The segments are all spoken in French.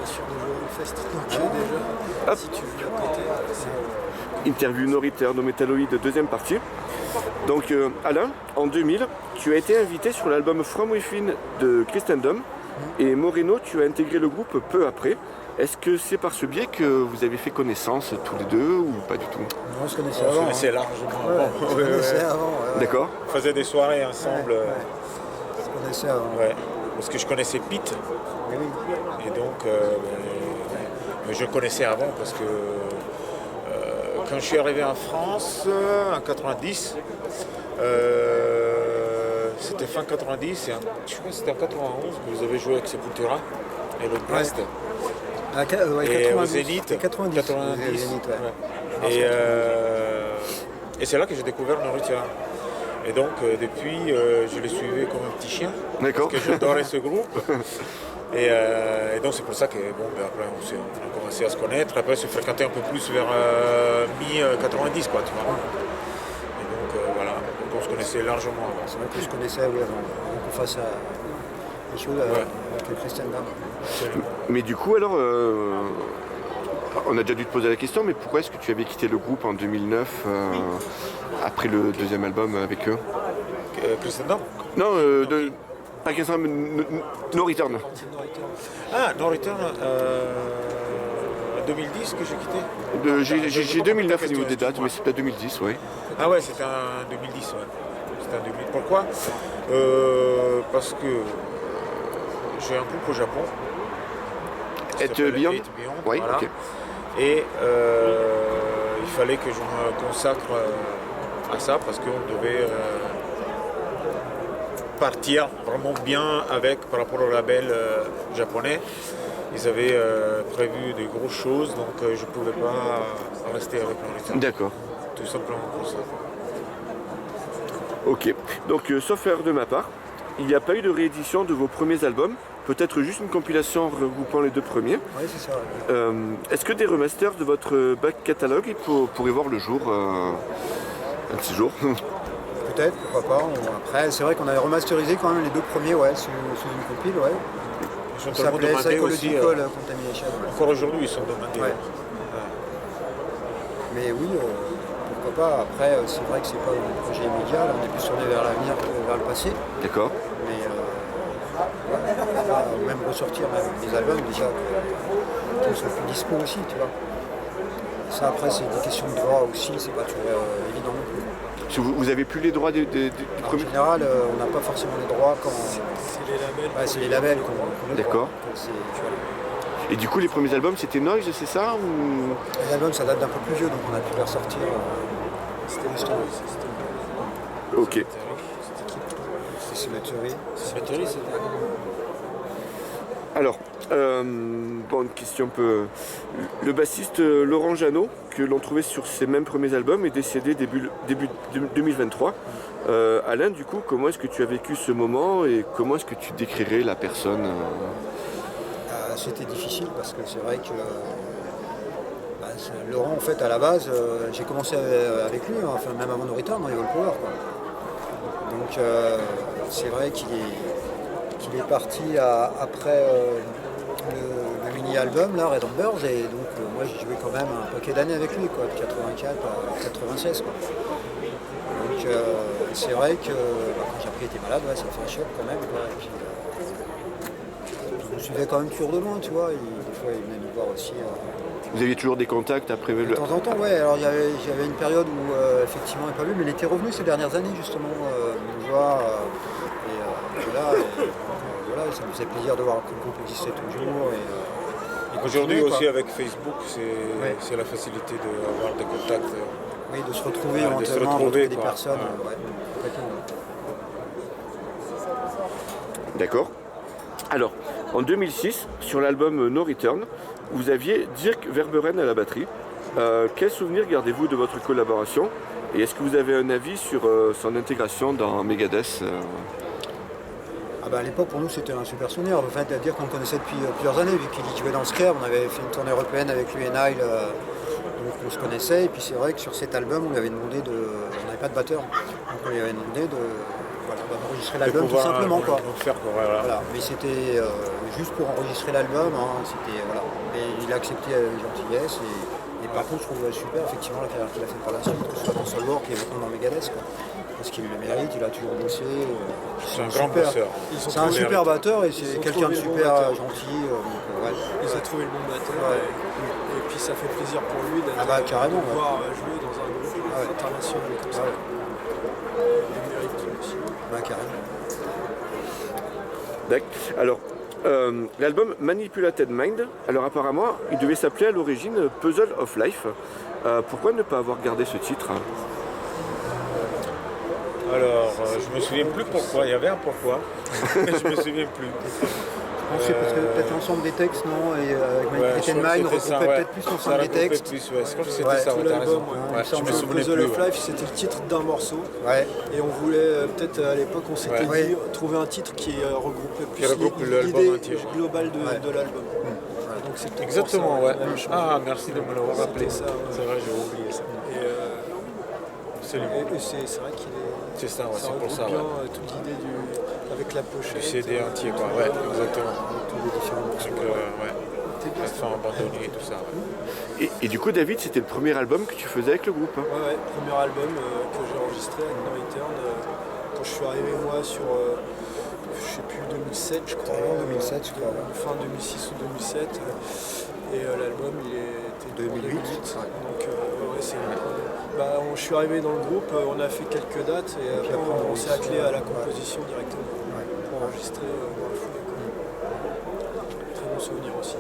sûr de jouer au fest. Donc déjà, Hop. si tu veux prêter, c'est... Interview No Return au Metalloid, deuxième partie. Donc Alain, en 2000, tu as été invité sur l'album From Within de Christendom et Moreno, tu as intégré le groupe peu après. Est-ce que c'est par ce biais que vous avez fait connaissance tous les deux ou pas du tout? Non, on se connaissait On se avant. connaissait largement Ouais, avant. on se connaissait avant. Ouais. D'accord. On faisait des soirées ensemble. On se connaissait avant. Ouais. Parce que je connaissais Pete. Mais oui. Et donc, mais je le connaissais avant parce que quand je suis arrivé en France en 90, c'était fin 90, et je crois que c'était en 91 que vous avez joué avec Sepultura et le Brest. Ah, ouais, Et 92, au Zénith. c'était 90. 90. Zénith, ouais. Ouais. Et c'est là que j'ai découvert Nourriture. Et donc, depuis, je les suivais comme un petit chien. D'accord. Parce que j'adorais ce groupe. Et donc, c'est pour ça que, bon, ben, après, on a commencé à se connaître. Après, se fréquenter un peu plus vers mi-90, quoi, tu vois. Et donc, voilà. Donc, on se connaissait largement avant. C'est vrai que je connaissais, oui, avant qu'on fasse des choses avec Christian Bam. Mais du coup, alors, on a déjà dû te poser la question, mais pourquoi est-ce que tu avais quitté le groupe en 2009 après le deuxième album avec eux? Christian Bam. Non, pas Christian, mais No Return. Ah, No Return, 2010 que j'ai quitté. J'ai 2009 au niveau des dates, mais c'est peut-être 2010, oui. Ah ouais, c'était en 2010, ouais. C'était en 2010. Pourquoi Parce que j'ai un groupe au Japon. Et Beyond. Oui, voilà. ok. Et il fallait que je me consacre à ça parce qu'on devait partir vraiment bien avec par rapport au label japonais. Ils avaient prévu de grosses choses, donc je ne pouvais pas rester avec Nourriture. D'accord. Tout simplement pour ça. Ok. Donc, sauf erreur de ma part, il n'y a pas eu de réédition de vos premiers albums. Peut-être juste une compilation regroupant les deux premiers. Oui, c'est ça. Ouais. Est-ce que des remasters de votre back catalogue pourraient voir le jour un de ces jours? Peut-être, pourquoi pas. Après, c'est vrai qu'on avait remasterisé quand même les deux premiers, ouais, sous une compile, ouais. Ils sont Ça tellement s'appelait demandés aussi. Psychological Contamination. Ouais. Encore aujourd'hui, ils sont demandés. Ouais. Mais oui, pourquoi pas. Après, c'est vrai que c'est pas un projet immédiat, là, on est plus tourné vers l'avenir que vers le passé. D'accord. Mais on va même ressortir des albums déjà qui ne sont plus dispo aussi, tu vois. Ça après c'est des questions de droit aussi, c'est pas toujours évident non plus. Si vous avez plus les droits du En premier? général, on n'a pas forcément les droits quand. C'est les labels. Ouais, c'est les labels qu'on les D'accord. droits. Tu vois. Et du coup, les premiers albums, c'était Noise, c'est ça ou... Les albums, ça date d'un peu plus vieux, donc on a pu les ressortir. C'était Justement. Ok. C'est Cemetery. Cemetery, c'était. Alors, bon, une question un peu... Le bassiste Laurent Jeannot, que l'on trouvait sur ses mêmes premiers albums, est décédé début 2023. Alain, du coup, comment est-ce que tu as vécu ce moment et comment est-ce que tu décrirais la personne C'était difficile parce que c'est vrai que Laurent, en fait, à la base, j'ai commencé avec lui, hein, enfin, même avant Nourriture, dans les All Power, quoi. Donc, c'est vrai qu'il est parti après le mini-album, là, Red Ambers, et donc moi j'ai joué quand même un paquet d'années avec lui, quoi, de 84 à 96. Quoi. Donc, c'est vrai que quand j'ai appris qu'il était malade, ouais, ça fait un choc quand même. Quoi. Et puis, je me suivais quand même toujours de loin, tu vois, et des fois il venait me voir aussi. Vous aviez toujours des contacts après De temps en temps, ouais. Alors j'avais une période où effectivement il n'est pas vu, mais il était revenu ces dernières années justement me voir. Et là, voilà, ça me faisait plaisir de voir que le groupe existait toujours. Et Aujourd'hui continuer, aussi quoi. avec Facebook, c'est la facilité d'avoir des contacts. Oui, de se retrouver de se éventuellement, retrouver, retrouver des quoi. personnes. Ouais. Ouais, complètement. D'accord. Alors, en 2006, sur l'album No Return, vous aviez Dirk Verberen à la batterie. Quel souvenir gardez-vous de votre collaboration? Et est-ce que vous avez un avis sur son intégration dans Megadeth Ah bah à l'époque, pour nous, c'était un super souvenir. En fait, à dire qu'on le connaissait depuis plusieurs années, vu qu'il jouait dans le Scare. On avait fait une tournée européenne avec lui et Nile, donc on se connaissait. Et puis c'est vrai que sur cet album, on lui avait demandé de... On n'avait pas de batteur, donc on lui avait demandé d'enregistrer l'album tout simplement. Quoi. Faire, quoi, voilà. Voilà. Mais c'était juste pour enregistrer l'album, hein, c'était voilà. Et il a accepté avec gentillesse et par contre je trouve super effectivement la carrière qu'il a fait par la suite, que ce soit dans Soulwork et maintenant dans Megadeth quoi. Parce qu'il le mérite, il a toujours bossé. C'est un grand bosseur. C'est un super batteur et c'est quelqu'un de super gentil. Ouais. Ils ont trouvé le bon batteur. Ouais. Et puis ça fait plaisir pour lui d'être carrément, de pouvoir jouer dans un groupe international comme ça. Il mérite aussi. Carrément. D'accord. Alors, l'album Manipulated Mind, alors apparemment, il devait s'appeler à l'origine Puzzle of Life. Pourquoi ne pas avoir gardé ce titre? Alors, je me souviens plus pourquoi. Il y avait un pourquoi. Je me souviens plus. Je pense que c'est parce que peut-être l'ensemble des textes, non? Et avec Manipulated Mind, regroupait peut-être plus l'ensemble des textes. Plus, ouais. Je crois que c'était ça, tout t'as raison. l'album, ouais. Je me souvenais Puzzle plus. of Life, c'était le titre d'un morceau. Ouais. Et on voulait, peut-être à l'époque, on s'était Ouais. dit, trouver un titre qui regroupait plus Qui regroupe l'album l'idée entier. globale de l'album. Donc c'est peut-être Exactement, pour ça, ouais. on avait changé. Ah, merci de me l'avoir rappelé. C'était ça, ouais. C'est vrai, j'ai oublié ça. Absolument. Et c'est vrai qu'il est. C'est ça, ouais, c'est pour regroupe ça. bien Ouais. toute l'idée avec la pochette. Du CD entier, quoi. Ouais, exactement. Tous les différents morceaux. Donc, ouais. La fin abandonnée et tout ça. Ouais. Et du coup, David, c'était le premier album que tu faisais avec le groupe, hein? Ouais, premier album que j'ai enregistré avec No Return quand je suis arrivé moi sur, je sais plus, 2007 je crois. En 2007 je crois. Fin 2006 ou 2007. Et l'album il était 2008. Donc ouais, c'est je suis arrivé dans le groupe, on a fait quelques dates et après on s'est attelé à la composition directement pour enregistrer dans le foulée. Très bon souvenir aussi.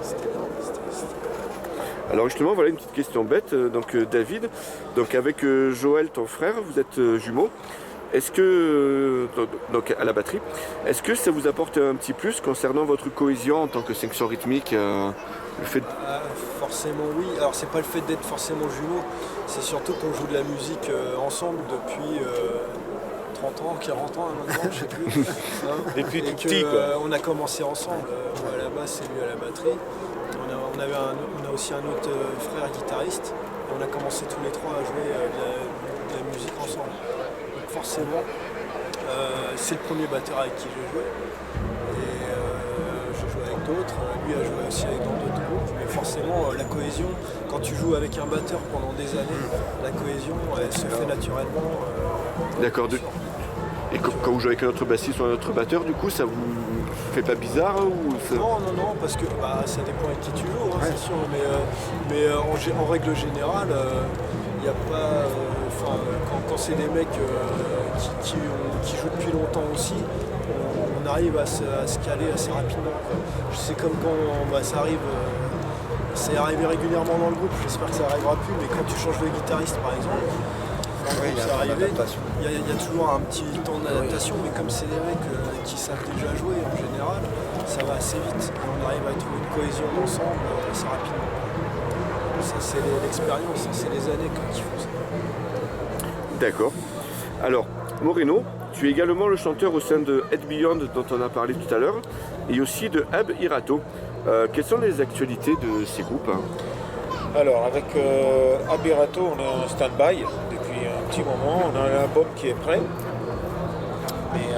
C'était bien. Alors justement, voilà une petite question bête. Donc David, donc avec Joël, ton frère, vous êtes jumeaux. Est-ce que, donc à la batterie, est-ce que ça vous apporte un petit plus concernant votre cohésion en tant que section rythmique, le fait de... Forcément oui. Alors c'est pas le fait d'être forcément jumeaux, c'est surtout qu'on joue de la musique ensemble depuis 30 ans, 40 ans maintenant, je sais plus. Depuis Et tout petit, quoi. on a commencé ensemble. Moi à la basse et lui à la batterie. On a aussi un autre frère guitariste. Et on a commencé tous les trois à jouer de la musique ensemble. Donc forcément, c'est le premier batteur avec qui j'ai joué. Et j'ai joué avec d'autres. Lui a joué aussi dans d'autres groupes. Mais forcément, la cohésion, quand tu joues avec un batteur pendant des années, la cohésion, elle se fait naturellement. D'accord. Et quand vous jouez avec un autre bassiste ou un autre batteur, du coup, ça vous fait pas bizarre ou ça... Non, parce que ça dépend avec qui tu joues, hein, c'est sûr. Mais en règle générale, il n'y a pas. Quand c'est des mecs qui jouent depuis longtemps aussi, on arrive à se caler assez rapidement. C'est comme quand ça arrive. C'est arrivé régulièrement dans le groupe, j'espère que ça n'arrivera plus, mais quand tu changes de guitariste par exemple, Oui, il y a c'est un temps arrivé, d'adaptation. il y a toujours un petit temps d'adaptation, mais comme c'est des mecs qui savent déjà jouer en général, ça va assez vite. Et on arrive à trouver une cohésion ensemble assez rapidement. Ça c'est l'expérience, c'est les années qui font ça. D'accord. Alors, Moreno, tu es également le chanteur au sein de Head Beyond dont on a parlé tout à l'heure, et aussi de Ab Irato. Quelles sont les actualités de ces groupes, hein? Alors, avec Abirato, on est en stand-by depuis un petit moment. On a un album qui est prêt. Mais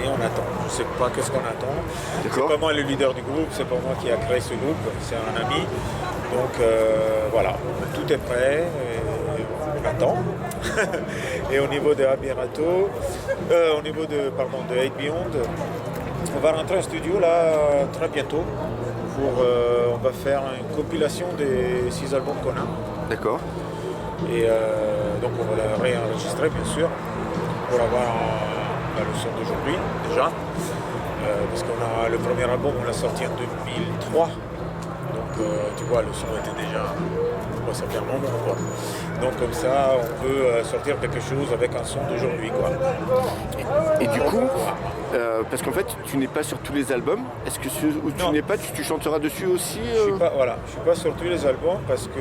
on attend. Je ne sais pas qu'est-ce qu'on attend. C'est pas moi le leader du groupe, c'est pas moi qui a créé ce groupe, c'est un ami. Donc voilà, tout est prêt. Et on attend. Et au niveau de Abirato, au niveau de Head Beyond, on va rentrer en studio là très bientôt. On va faire une compilation des 6 albums qu'on a. D'accord. Et donc on va la réenregistrer bien sûr pour avoir la leçon d'aujourd'hui déjà. Parce qu'on a le premier album, on l'a sorti en 2003. Donc tu vois, le son était déjà. Ça fait un moment quoi. Donc comme ça on peut sortir quelque chose avec un son d'aujourd'hui quoi. Et du coup, parce qu'en fait tu n'es pas sur tous les albums, est-ce que où tu n'es pas, tu chanteras dessus aussi Je suis pas sur tous les albums parce que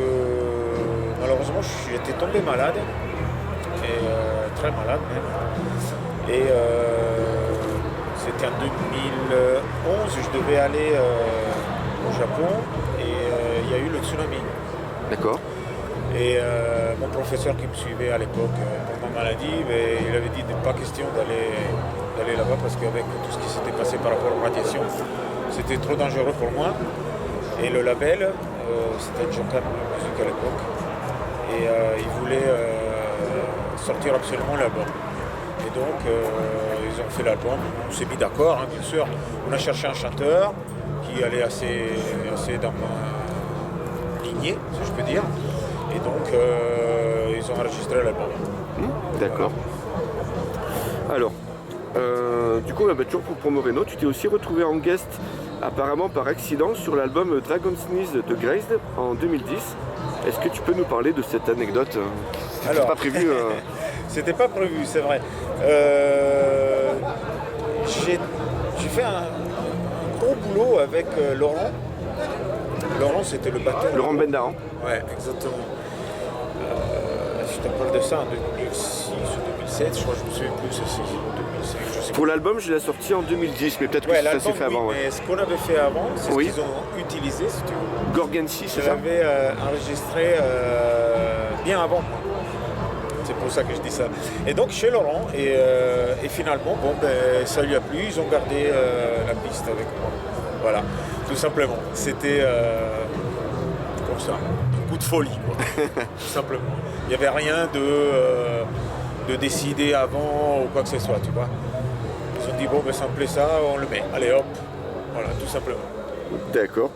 malheureusement j'étais tombé malade, et très malade même. Et c'était en 2011, je devais aller au Japon et il y a eu le tsunami. D'accord. Et mon professeur qui me suivait à l'époque pour ma maladie, il avait dit de pas question d'aller là-bas parce qu'avec tout ce qui s'était passé par rapport aux radiations, c'était trop dangereux pour moi. Et le label, c'était Jocan Music à l'époque, et il voulait sortir absolument l'album. Et donc ils ont fait l'album, on s'est mis d'accord, hein, bien sûr. On a cherché un chanteur qui allait assez dans ma lignée, si je peux dire. Et donc ils ont enregistré l'album. D'accord. Alors, du coup, toujours pour Moreno, tu t'es aussi retrouvé en guest apparemment par accident sur l'album Dragon Sneeze de Grazed en 2010. Est-ce que tu peux nous parler de cette anecdote? C'était pas prévu. C'était pas prévu, c'est vrai. J'ai fait un gros boulot avec Laurent. Laurent, c'était le batteur. Laurent Bendaran. Ouais, exactement. Je te parle de ça en 2006 ou 2007, je crois que je me souviens plus, c'est 2005, je sais Pour l'album, je l'ai sorti en 2010, mais peut-être que ça s'est fait avant. Oui, mais ce qu'on avait fait avant, c'est Oui. ce qu'ils ont utilisé, si tu veux. Gorgency, c'est Je ça? l'avais enregistré bien avant moi. C'est pour ça que je dis ça. Et donc chez Laurent, et finalement, ça lui a plu, ils ont gardé la piste avec moi. Voilà, tout simplement. C'était comme ça, un coup de folie, quoi. Tout simplement. Il n'y avait rien de décider avant ou quoi que ce soit, tu vois. Ils ont dit, ça me plaît ça, on le met. Allez hop, voilà, tout simplement. D'accord.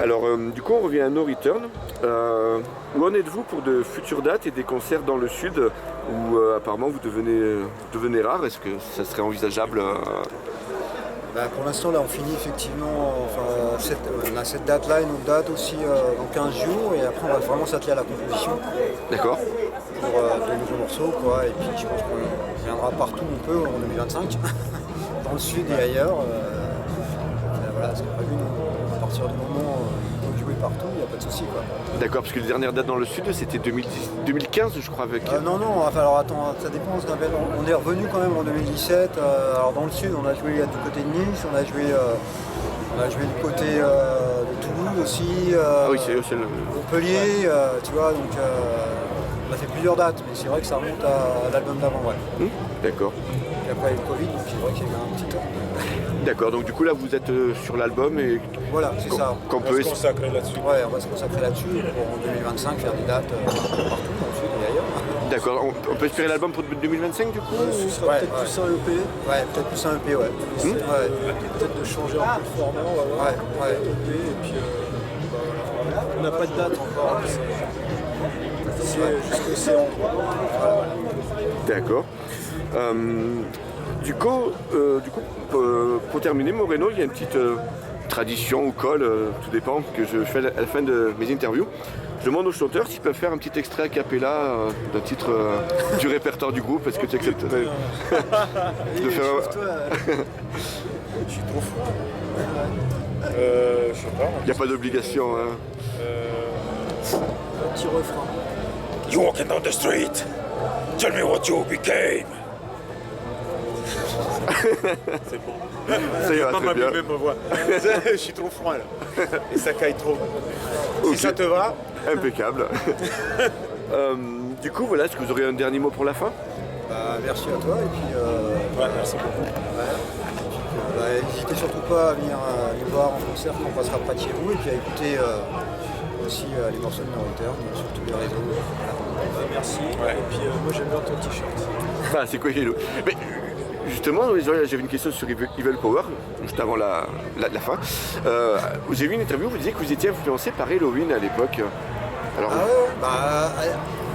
Alors, du coup, on revient à No Return. Où en êtes-vous pour de futures dates et des concerts dans le sud où apparemment vous devenez rare? Est-ce que ça serait envisageable Pour l'instant, là, on finit effectivement, on a cette date-là, une autre date aussi dans 15 jours, et après, on va vraiment s'atteler à la composition D'accord. pour de nouveaux morceaux, quoi. Et puis, je pense qu'on viendra partout où on peut en 2025, dans le sud et ailleurs. Voilà, c'est prévu, à partir du moment où on peut jouer partout, il n'y a pas de souci, quoi. D'accord, parce que les dernières dates dans le sud, c'était 2015, je crois, avec... Non, alors attends, ça dépend. On est revenu quand même en 2017. Alors dans le sud, on a joué du côté de Nice, on a joué du côté de Toulouse aussi, oui, c'est le... Montpellier, tu vois, donc on a fait plusieurs dates, mais c'est vrai que ça remonte à l'album d'avant, ouais. D'accord. Et après il y a eu le Covid, donc c'est vrai qu'il y a eu un petit temps. D'accord, donc du coup là vous êtes sur l'album et Voilà, c'est ça. qu'on On va peut... se consacrer là-dessus. Ouais, on va se consacrer là-dessus pour en 2025 faire des dates partout dans le sud et ailleurs. D'accord, on peut espérer l'album pour 2025 du coup? Ce sera peut-être plus un EP. Ouais, peut-être plus un EP, ouais. Ouais. Peut-être de changer un peu de format, on va voir. Ouais. EP, et puis voilà. On n'a pas de date encore. C'est jusqu'au C1. D'accord. Du coup, pour terminer, Moreno, il y a une petite tradition ou colle, tout dépend, que je fais à la fin de mes interviews. Je demande aux chanteurs s'ils peuvent faire un petit extrait a cappella d'un titre du répertoire du groupe. Est-ce que tu accepterais de faire Je suis trop fou. Je sais pas. Il n'y a pas d'obligation. Hein. Un petit refrain. You walking down the street, tell me what you became. C'est bon. Ça ira Pas très bien. m'abîmer ma voix. Je suis trop froid là. Et ça caille trop. Ok. Si ça te va, Impeccable. Du coup, voilà, est-ce que vous aurez un dernier mot pour la fin? Merci à toi et puis merci beaucoup. n'hésitez surtout pas à venir les voir en concert quand on passera près de chez vous et puis à écouter aussi les morceaux de No Return sur tous les réseaux. Voilà. Merci. Ouais. Et puis moi j'aime bien ton t-shirt. Ah, c'est quoi, Hello? Mais justement, j'avais une question sur Evil Power, juste avant la fin. J'ai vu une interview où vous disiez que vous étiez influencé par Halloween à l'époque. Alors,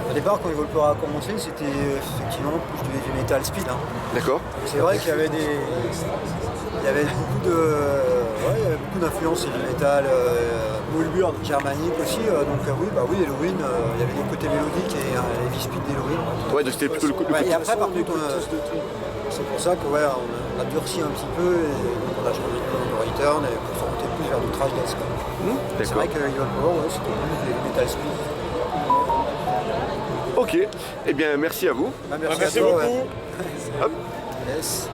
Au départ, quand Evil Power a commencé, c'était effectivement plus du heavy metal speed. Hein. d'accord. C'est vrai qu'il y avait beaucoup d'influences heavy metal, Moulburn, germanique aussi. Oui, Halloween, il y avait des côtés mélodiques et heavy speed d'Halloween. Ouais, donc c'était plutôt le coup. Et après, par contre, c'est pour ça qu'on a durci un petit peu et donc on a changé de nom de Return et pour s'orienter plus vers du thrash death. C'est D'accord. vrai que Evil Power, c'était plus du heavy metal speed. Ok, eh bien merci à vous. Merci Merci à toi, beaucoup. ouais. Hop. Yes.